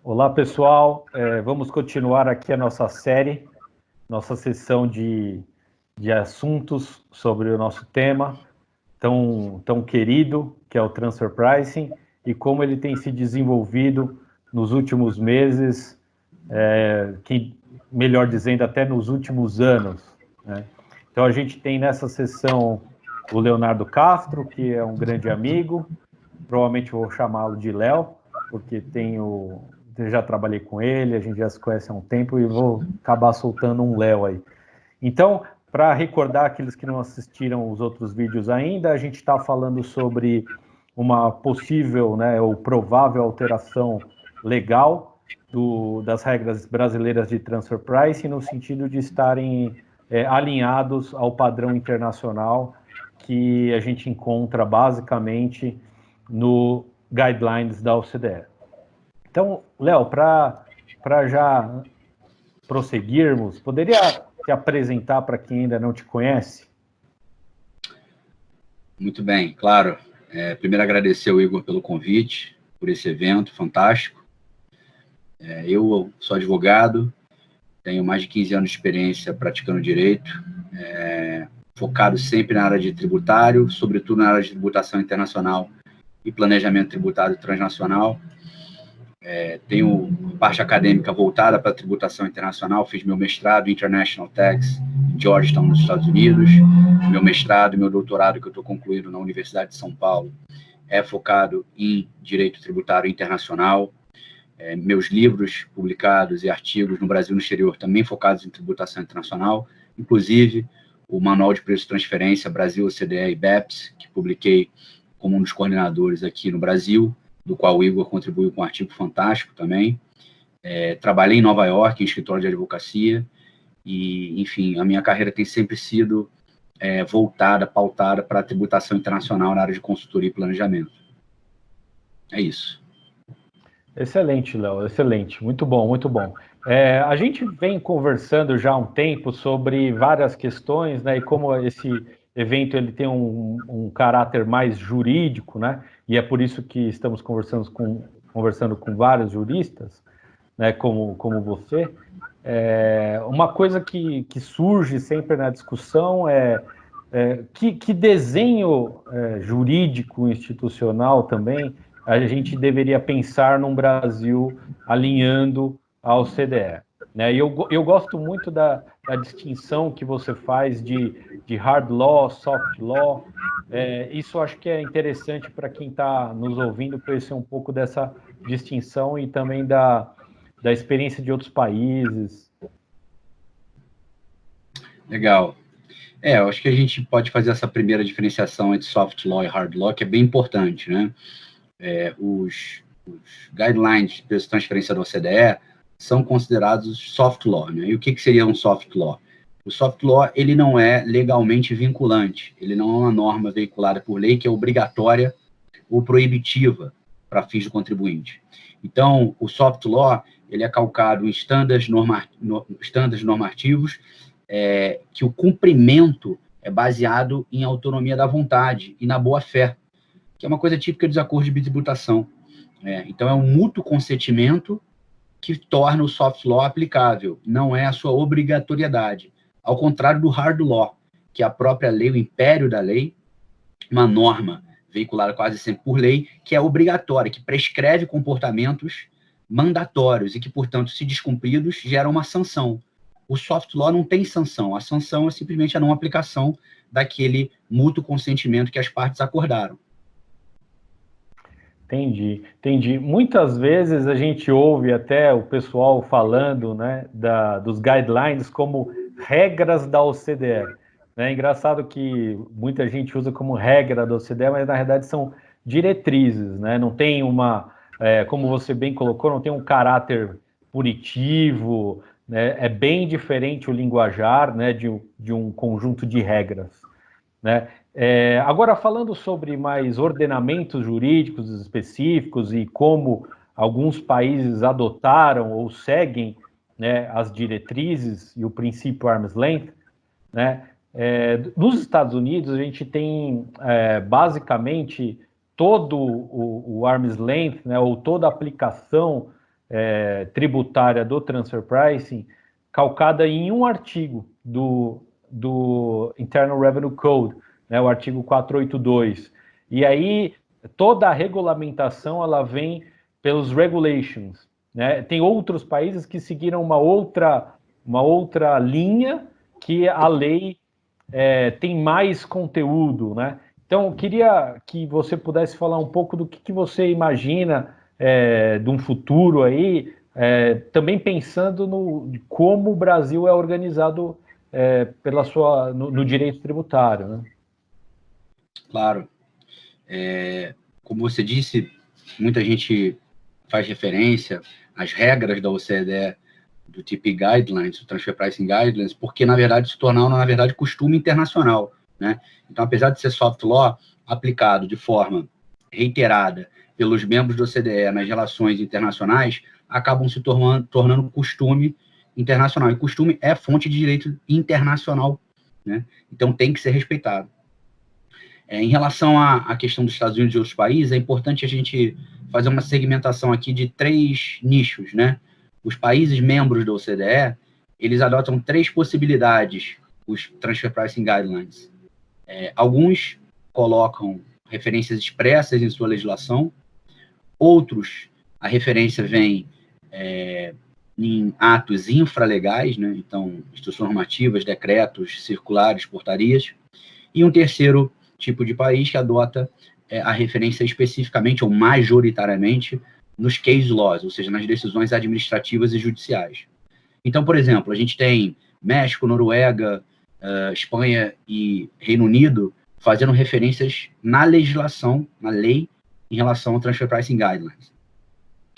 Olá, pessoal. Vamos continuar aqui a nossa série, nossa sessão de assuntos sobre o nosso tema tão querido, que é o Transfer Pricing, e como ele tem se desenvolvido nos últimos meses, melhor dizendo, até nos últimos anos, né? Então, a gente tem nessa sessão o Leonardo Castro, que é um grande amigo, provavelmente vou chamá-lo de Léo, porque eu já trabalhei com ele, a gente já se conhece há um tempo e vou acabar soltando um Léo aí. Então, para recordar aqueles que não assistiram os outros vídeos ainda, a gente está falando sobre uma possível, né, ou provável alteração legal das regras brasileiras de transfer pricing, no sentido de estarem alinhados ao padrão internacional que a gente encontra basicamente no guidelines da OCDE. Então, Léo, para já prosseguirmos, poderia te apresentar para quem ainda não te conhece? Muito bem, claro. Primeiro agradecer ao Igor pelo convite, por esse evento fantástico. Eu sou advogado, tenho mais de 15 anos de experiência praticando direito, focado sempre na área de tributário, sobretudo na área de tributação internacional e planejamento tributário transnacional. Tenho parte acadêmica voltada para a tributação internacional, fiz meu mestrado em International Tax em Georgetown, nos Estados Unidos. Meu mestrado e meu doutorado, que eu estou concluindo na Universidade de São Paulo, é focado em direito tributário internacional. Meus livros publicados e artigos no Brasil e no exterior também focados em tributação internacional, inclusive o Manual de Preço de Transferência Brasil, OCDE e BEPS, que publiquei como um dos coordenadores aqui no Brasil, do qual o Igor contribuiu com um artigo fantástico também. Trabalhei em Nova York, em escritório de advocacia, e, enfim, a minha carreira tem sempre sido pautada para a tributação internacional na área de consultoria e planejamento. É isso. Excelente, Léo, excelente. Muito bom, muito bom. A gente vem conversando já há um tempo sobre várias questões, né, e como esse evento ele tem um caráter mais jurídico, né, e é por isso que estamos conversando com vários juristas, né, como você. Uma coisa que surge sempre na discussão que desenho jurídico institucional também a gente deveria pensar num Brasil alinhando ao CDE. Né? E eu gosto muito da distinção que você faz de hard law, soft law. Isso acho que é interessante para quem está nos ouvindo conhecer um pouco dessa distinção e também da experiência de outros países. Legal. Eu acho que a gente pode fazer essa primeira diferenciação entre soft law e hard law, que é bem importante, né? Os guidelines de preço de transferência da OCDE são considerados soft law, né? E o que seria um soft law? O soft law, ele não é legalmente vinculante, ele não é uma norma veiculada por lei que é obrigatória ou proibitiva para fins do contribuinte. Então, o soft law, ele é calcado em estándares normativos, que o cumprimento é baseado em autonomia da vontade e na boa-fé, que é uma coisa típica dos acordos de tributação. Então, é um mútuo consentimento que torna o soft law aplicável, não é a sua obrigatoriedade. Ao contrário do hard law, que é a própria lei, o império da lei, uma norma veiculada quase sempre por lei, que é obrigatória, que prescreve comportamentos mandatórios e que, portanto, se descumpridos, geram uma sanção. O soft law não tem sanção, a sanção é simplesmente a não aplicação daquele mútuo consentimento que as partes acordaram. Entendi. Muitas vezes a gente ouve até o pessoal falando, né, dos guidelines como regras da OCDE. É engraçado que muita gente usa como regra da OCDE, mas na verdade são diretrizes, né? Não tem como você bem colocou, não tem um caráter punitivo, né? É bem diferente o linguajar, né, de um conjunto de regras, né? Agora, falando sobre mais ordenamentos jurídicos específicos e como alguns países adotaram ou seguem, né, as diretrizes e o princípio arm's length, né, nos Estados Unidos, a gente tem basicamente todo o arm's length, né, ou toda a aplicação tributária do transfer pricing calcada em um artigo do Internal Revenue Code, né, o artigo 482. E aí toda a regulamentação ela vem pelos regulations, né? Tem outros países que seguiram uma outra linha que a lei tem mais conteúdo, né? Então, eu queria que você pudesse falar um pouco do que você imagina de um futuro aí, também pensando de como o Brasil é organizado no direito tributário, né? Claro. Como você disse, muita gente faz referência às regras da OCDE, do TP Guidelines, do Transfer Pricing Guidelines, porque, na verdade, se tornaram, na verdade, costume internacional, né? Então, apesar de ser soft law, aplicado de forma reiterada pelos membros da OCDE nas relações internacionais, acabam se tornando costume internacional. E costume é fonte de direito internacional, né? Então, tem que ser respeitado. Em relação à questão dos Estados Unidos e outros países, é importante a gente fazer uma segmentação aqui de 3 nichos, né? Os países membros da OCDE, eles adotam 3 possibilidades, os Transfer Pricing Guidelines. Alguns colocam referências expressas em sua legislação, outros, a referência vem em atos infralegais, né? Então, instruções normativas, decretos, circulares, portarias, e um terceiro tipo de país que adota a referência especificamente ou majoritariamente nos case laws, ou seja, nas decisões administrativas e judiciais. Então, por exemplo, a gente tem México, Noruega, Espanha e Reino Unido fazendo referências na legislação, na lei, em relação ao Transfer Pricing Guidelines.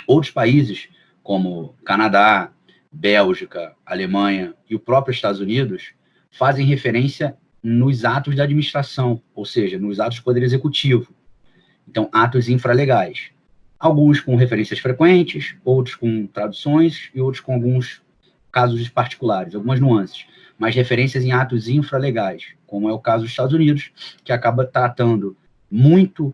Outros países, como Canadá, Bélgica, Alemanha e o próprio Estados Unidos, fazem referência nos atos da administração, ou seja, nos atos do Poder Executivo. Então, atos infralegais. Alguns com referências frequentes, outros com traduções e outros com alguns casos particulares, algumas nuances, mas referências em atos infralegais, como é o caso dos Estados Unidos, que acaba tratando muito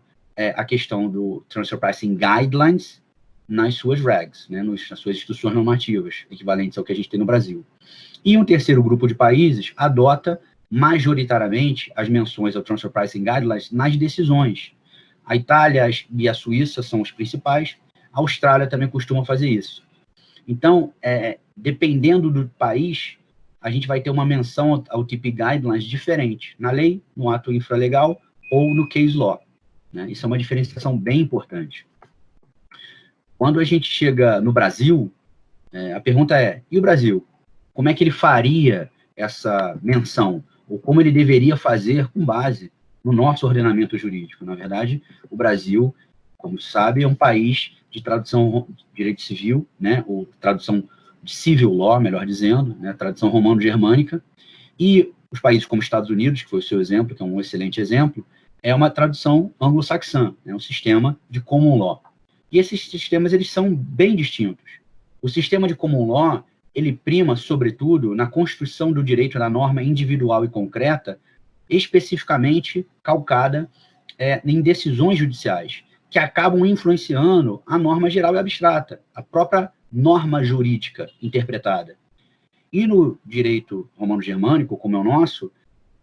a questão do Transfer Pricing Guidelines nas suas regs, né, nas suas instruções normativas, equivalentes ao que a gente tem no Brasil. E um terceiro grupo de países adota majoritariamente as menções ao Transfer Pricing Guidelines nas decisões. A Itália e a Suíça são os principais, a Austrália também costuma fazer isso. Então, dependendo do país, a gente vai ter uma menção ao TP Guidelines diferente, na lei, no ato infralegal ou no case law, né? Isso é uma diferenciação bem importante. Quando a gente chega no Brasil, a pergunta é, e o Brasil? Como é que ele faria essa menção? Ou como ele deveria fazer com base no nosso ordenamento jurídico? Na verdade, o Brasil, como sabe, é um país de tradução de direito civil, né, ou tradução de civil law, melhor dizendo, né, tradução romano-germânica, e os países como Estados Unidos, que foi o seu exemplo, que é um excelente exemplo, é uma tradução anglo-saxã, é um sistema de common law. E esses sistemas, eles são bem distintos. O sistema de common law, ele prima, sobretudo, na construção do direito da norma individual e concreta, especificamente calcada em decisões judiciais, que acabam influenciando a norma geral e abstrata, a própria norma jurídica interpretada. E no direito romano-germânico, como é o nosso,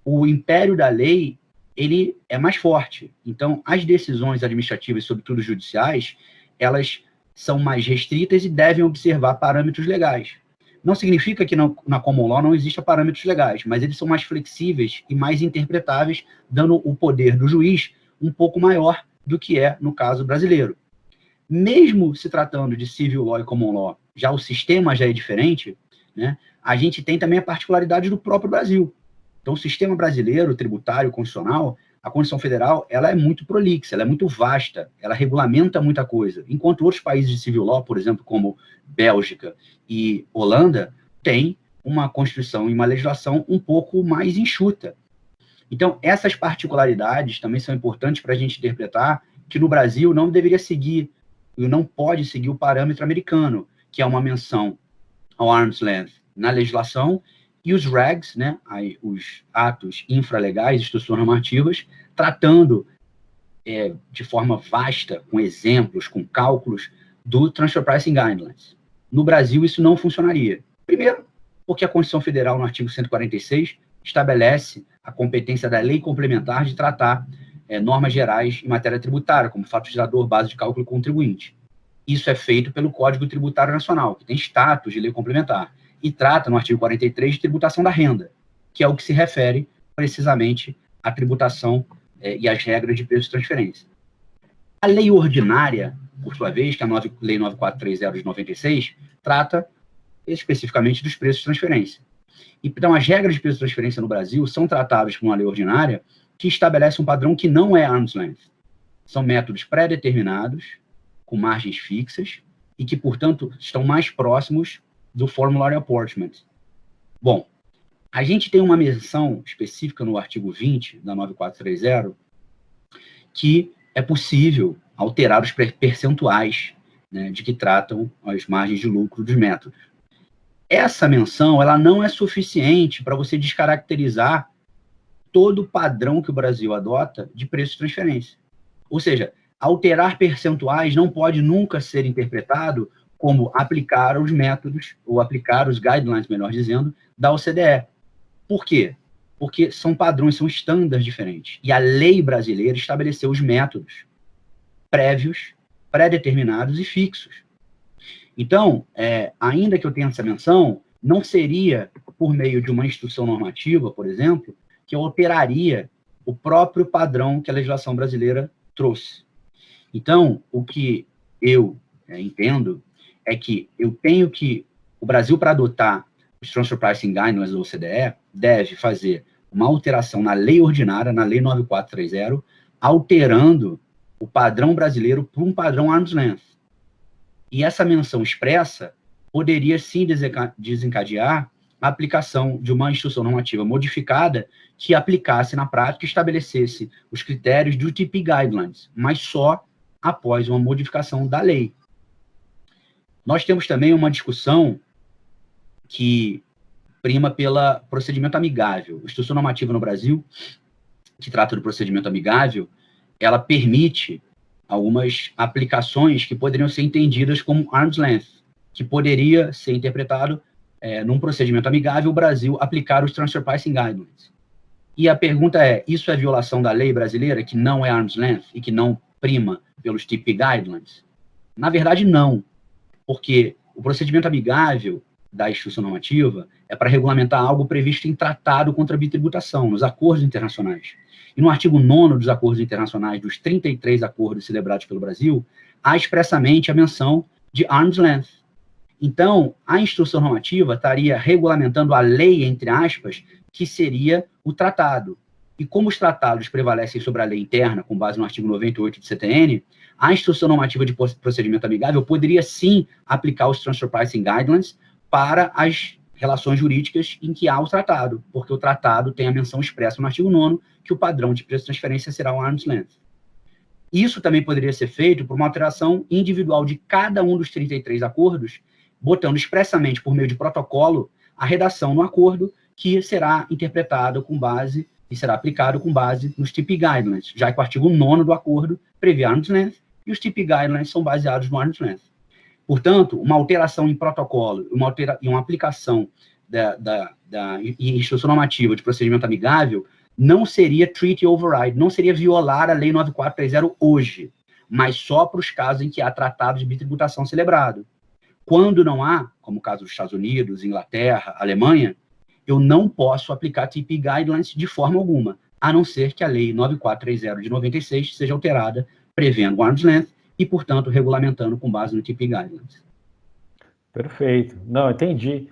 o império da lei ele é mais forte. Então, as decisões administrativas, sobretudo judiciais, elas são mais restritas e devem observar parâmetros legais. Não significa que na common law não existam parâmetros legais, mas eles são mais flexíveis e mais interpretáveis, dando o poder do juiz um pouco maior do que é no caso brasileiro. Mesmo se tratando de civil law e common law, já o sistema já é diferente, né? A gente tem também a particularidade do próprio Brasil. Então, o sistema brasileiro, tributário, constitucional, a Constituição Federal, ela é muito prolixa, ela é muito vasta, ela regulamenta muita coisa. Enquanto outros países de civil law, por exemplo, como Bélgica e Holanda, têm uma Constituição e uma legislação um pouco mais enxuta. Então, essas particularidades também são importantes para a gente interpretar que no Brasil não deveria seguir, e não pode seguir o parâmetro americano, que é uma menção ao arm's length na legislação, e os regs, né, os atos infralegais, instruções normativas, tratando de forma vasta, com exemplos, com cálculos, do Transfer Pricing Guidelines. No Brasil, isso não funcionaria. Primeiro, porque a Constituição Federal, no artigo 146, estabelece a competência da lei complementar de tratar normas gerais em matéria tributária, como fato gerador, base de cálculo e contribuinte. Isso é feito pelo Código Tributário Nacional, que tem status de lei complementar, e trata, no artigo 43, de tributação da renda, que é o que se refere precisamente à tributação e às regras de preço de transferência. A lei ordinária, por sua vez, que é a Lei 9430 de 96, trata especificamente dos preços de transferência. Então, as regras de preço de transferência no Brasil são tratadas por uma lei ordinária que estabelece um padrão que não é arm's length. São métodos pré-determinados, com margens fixas, e que, portanto, estão mais próximos do formulary apportionment. Bom, a gente tem uma menção específica no artigo 20 da 9430 que é possível alterar os percentuais, né, de que tratam as margens de lucro dos métodos. Essa menção, ela não é suficiente para você descaracterizar todo o padrão que o Brasil adota de preço de transferência. Ou seja, alterar percentuais não pode nunca ser interpretado como aplicar os métodos, ou aplicar os guidelines, melhor dizendo, da OCDE. Por quê? Porque são padrões, são estándares diferentes. E a lei brasileira estabeleceu os métodos prévios, pré-determinados e fixos. Então, ainda que eu tenha essa menção, não seria por meio de uma instrução normativa, por exemplo, que eu alteraria o próprio padrão que a legislação brasileira trouxe. Então, o que eu entendo é que o Brasil, para adotar os Transfer Pricing Guidelines da OCDE, deve fazer uma alteração na lei ordinária, na lei 9430, alterando o padrão brasileiro para um padrão arm's length. E essa menção expressa poderia, sim, desencadear a aplicação de uma instrução normativa modificada que aplicasse na prática e estabelecesse os critérios do TP Guidelines, mas só após uma modificação da lei. Nós temos também uma discussão que prima pelo procedimento amigável. A instrução normativa no Brasil, que trata do procedimento amigável, ela permite algumas aplicações que poderiam ser entendidas como arm's length, que poderia ser interpretado num procedimento amigável, o Brasil aplicar os Transfer Pricing Guidelines. E a pergunta é, isso é violação da lei brasileira, que não é arm's length e que não prima pelos TP Guidelines? Na verdade, não, porque o procedimento amigável da instrução normativa é para regulamentar algo previsto em tratado contra a bitributação, nos acordos internacionais. E no artigo 9º dos acordos internacionais, dos 33 acordos celebrados pelo Brasil, há expressamente a menção de arm's length. Então, a instrução normativa estaria regulamentando a lei, entre aspas, que seria o tratado. E como os tratados prevalecem sobre a lei interna, com base no artigo 98 do CTN, a instrução normativa de procedimento amigável poderia, sim, aplicar os Transfer Pricing Guidelines para as relações jurídicas em que há o tratado, porque o tratado tem a menção expressa no artigo 9º que o padrão de preço de transferência será o arm's length. Isso também poderia ser feito por uma alteração individual de cada um dos 33 acordos, botando expressamente por meio de protocolo a redação no acordo que será interpretado com base e será aplicado com base nos TP Guidelines, já que o artigo 9º do acordo prevê arm's length e os TP Guidelines são baseados no arm's length. Portanto, uma alteração em protocolo e uma aplicação da instrução normativa de procedimento amigável não seria treaty override, não seria violar a lei 9430 hoje, mas só para os casos em que há tratado de bitributação celebrado. Quando não há, como o caso dos Estados Unidos, Inglaterra, Alemanha, eu não posso aplicar TP Guidelines de forma alguma, a não ser que a lei 9430 de 96 seja alterada, prevendo o arm's length e, portanto, regulamentando com base no TP Guidelines. Perfeito. Não, entendi.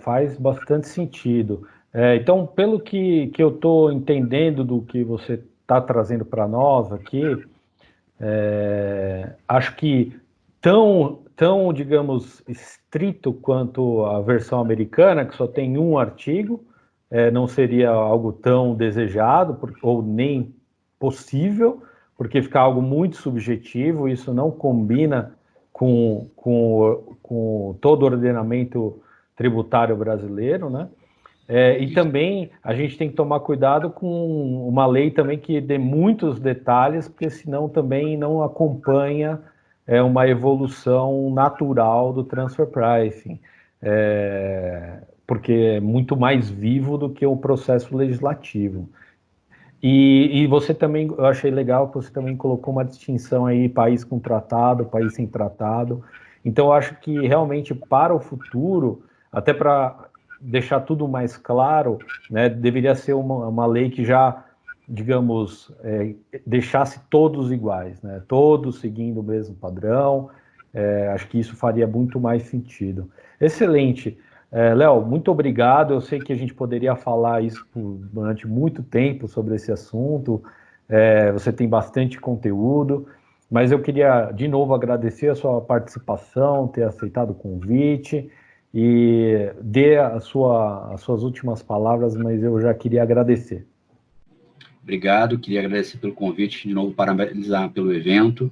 Faz bastante sentido. Então, pelo que eu estou entendendo do que você está trazendo para nós aqui, acho que tão, digamos, estrito quanto a versão americana, que só tem um artigo, não seria algo tão desejado ou nem possível, porque fica algo muito subjetivo, isso não combina com todo o ordenamento tributário brasileiro, né? E também a gente tem que tomar cuidado com uma lei também que dê muitos detalhes, porque senão também não acompanha é uma evolução natural do transfer pricing, porque é muito mais vivo do que o processo legislativo. E você também, eu achei legal que você também colocou uma distinção aí, país com tratado, país sem tratado. Então, eu acho que realmente para o futuro, até para deixar tudo mais claro, né, deveria ser uma lei que já, digamos, deixasse todos iguais, né, todos seguindo o mesmo padrão. Acho que isso faria muito mais sentido. Excelente. Léo, muito obrigado. Eu sei que a gente poderia falar isso durante muito tempo sobre esse assunto. Você tem bastante conteúdo, mas eu queria de novo agradecer a sua participação, ter aceitado o convite e dê as suas últimas palavras, mas eu já queria agradecer. Obrigado, queria agradecer pelo convite, de novo parabenizar pelo evento.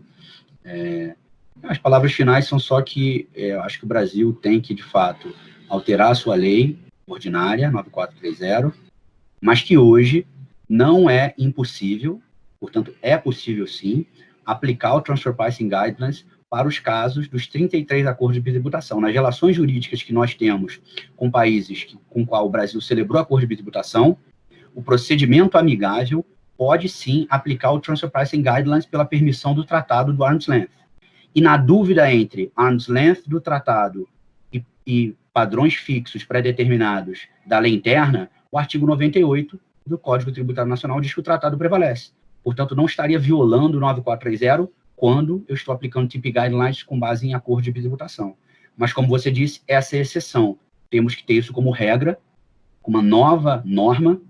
As palavras finais são só que eu acho que o Brasil tem que, de fato, alterar a sua lei ordinária, 9430, mas que hoje não é impossível, portanto, é possível sim, aplicar o Transfer Pricing Guidelines para os casos dos 33 acordos de bitributação. Nas relações jurídicas que nós temos com países com o qual o Brasil celebrou acordo de bitributação, o procedimento amigável pode sim aplicar o Transfer Pricing Guidelines pela permissão do tratado do Arm's Length. E na dúvida entre arm's length do tratado e padrões fixos pré-determinados da lei interna, o artigo 98 do Código Tributário Nacional diz que o tratado prevalece. Portanto, não estaria violando o 9430 quando eu estou aplicando TIP Guidelines com base em acordo de tributação. Mas, como você disse, essa é a exceção. Temos que ter isso como regra, como uma nova norma,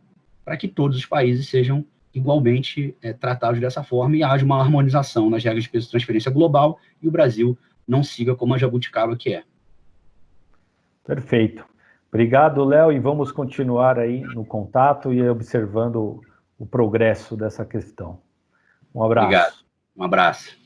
para que todos os países sejam igualmente tratados dessa forma e haja uma harmonização nas regras de peso de transferência global e o Brasil não siga como a jabuticaba que é. Perfeito. Obrigado, Léo, e vamos continuar aí no contato e observando o progresso dessa questão. Um abraço. Obrigado. Um abraço.